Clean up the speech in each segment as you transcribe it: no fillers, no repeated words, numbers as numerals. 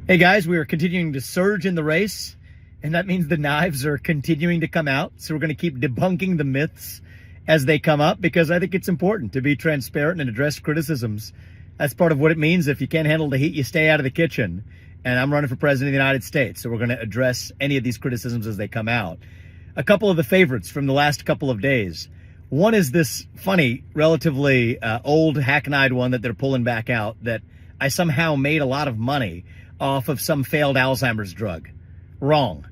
Hey guys, we are continuing to surge in the race, and that means the knives are continuing to come out. So we're going to keep debunking the myths as they come up, because I think it's important to be transparent and address criticisms. That's part of what it means. If you can't handle the heat, you stay out of the kitchen. And I'm running for president of the United States, so we're going to address any of these criticisms as they come out. A couple of the favorites from the last couple of days. One is this funny, relatively old, hackneyed one that they're pulling back out, that I somehow made a lot of money off of some failed Alzheimer's drug. Wrong.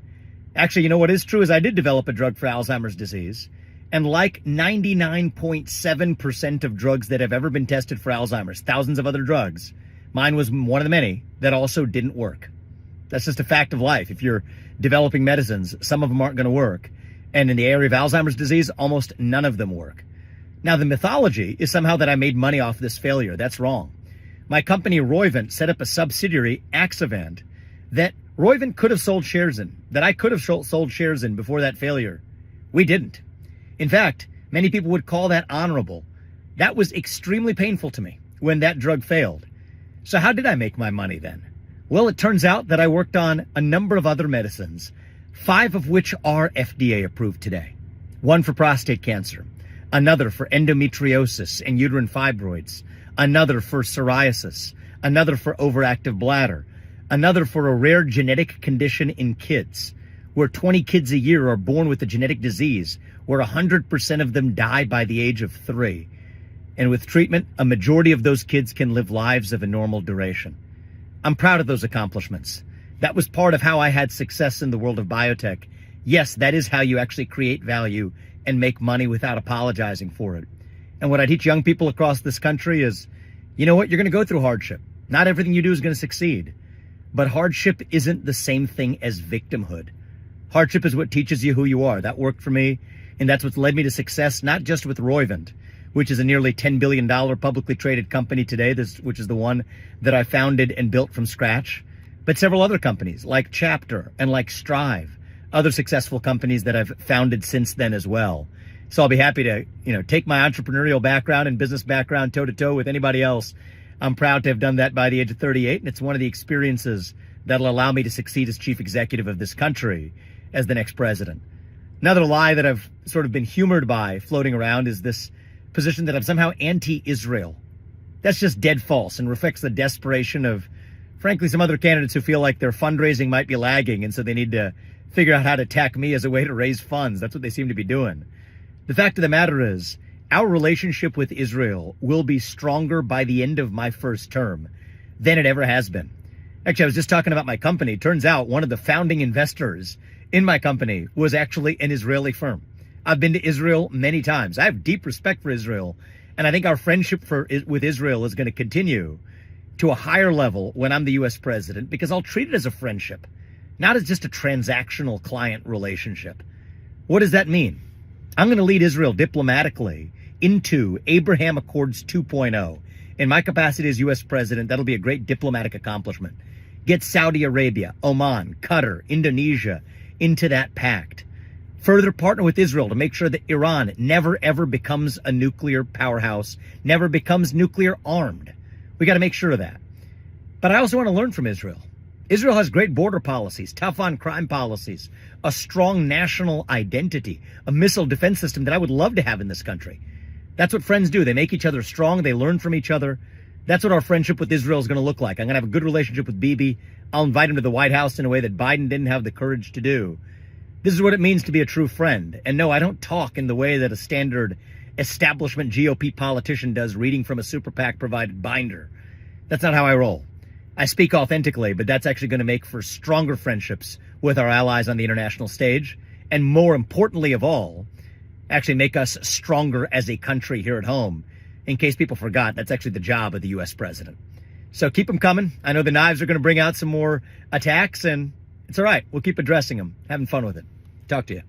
Actually, you know what is true is I did develop a drug for Alzheimer's disease. And like 99.7% of drugs that have ever been tested for Alzheimer's, thousands of other drugs, mine was one of the many that also didn't work. That's just a fact of life. If you're developing medicines, some of them aren't going to work. And in the area of Alzheimer's disease, almost none of them work. Now, the mythology is somehow that I made money off this failure. That's wrong. My company, Roivant, set up a subsidiary, Axovant, that Roivant could have sold shares in, that I could have sold shares in before that failure. We didn't. In fact, many people would call that honorable. That was extremely painful to me when that drug failed. So how did I make my money then? Well, it turns out that I worked on a number of other medicines, 5 of which are FDA approved today. One for prostate cancer, another for endometriosis and uterine fibroids, another for psoriasis, another for overactive bladder, another for a rare genetic condition in kids, where 20 kids a year are born with a genetic disease, where 100% of them die by the age of 3. And with treatment, a majority of those kids can live lives of a normal duration. I'm proud of those accomplishments. That was part of how I had success in the world of biotech. Yes, that is how you actually create value and make money without apologizing for it. And what I teach young people across this country is, you know what, you're going to go through hardship. Not everything you do is going to succeed. But hardship isn't the same thing as victimhood. Hardship is what teaches you who you are. That worked for me, and that's what's led me to success, not just with Roivant, which is a nearly $10 billion publicly traded company today, which is the one that I founded and built from scratch, but several other companies like Chapter and like Strive, other successful companies that I've founded since then as well. So I'll be happy to, take my entrepreneurial background and business background toe to toe with anybody else. I'm proud to have done that by the age of 38, and it's one of the experiences that'll allow me to succeed as chief executive of this country as the next president. Another lie that I've sort of been humored by floating around is this position that I'm somehow anti-Israel. That's just dead false and reflects the desperation of, frankly, some other candidates who feel like their fundraising might be lagging, and so they need to figure out how to attack me as a way to raise funds. That's what they seem to be doing. The fact of the matter is, our relationship with Israel will be stronger by the end of my first term than it ever has been. Actually, I was just talking about my company. It turns out one of the founding investors in my company was actually an Israeli firm. I've been to Israel many times. I have deep respect for Israel, and I think our friendship with Israel is going to continue to a higher level when I'm the U.S. president, because I'll treat it as a friendship, not as just a transactional client relationship. What does that mean? I'm going to lead Israel diplomatically into Abraham Accords 2.0. In my capacity as U.S. president, that'll be a great diplomatic accomplishment. Get Saudi Arabia, Oman, Qatar, Indonesia into that pact. Further partner with Israel to make sure that Iran never, ever becomes a nuclear powerhouse, never becomes nuclear armed. We got to make sure of that. But I also want to learn from Israel. Israel has great border policies, tough on crime policies, a strong national identity, a missile defense system that I would love to have in this country. That's what friends do. They make each other strong. They learn from each other. That's what our friendship with Israel is going to look like. I'm going to have a good relationship with Bibi. I'll invite him to the White House in a way that Biden didn't have the courage to do. This is what it means to be a true friend. And no, I don't talk in the way that a standard establishment GOP politician does, reading from a super PAC provided binder. That's not how I roll. I speak authentically, but that's actually going to make for stronger friendships with our allies on the international stage. And more importantly of all, actually make us stronger as a country here at home. In case people forgot, that's actually the job of the U.S. president. So keep them coming. I know the knives are going to bring out some more attacks, and it's all right. We'll keep addressing them, having fun with it. Talk to you.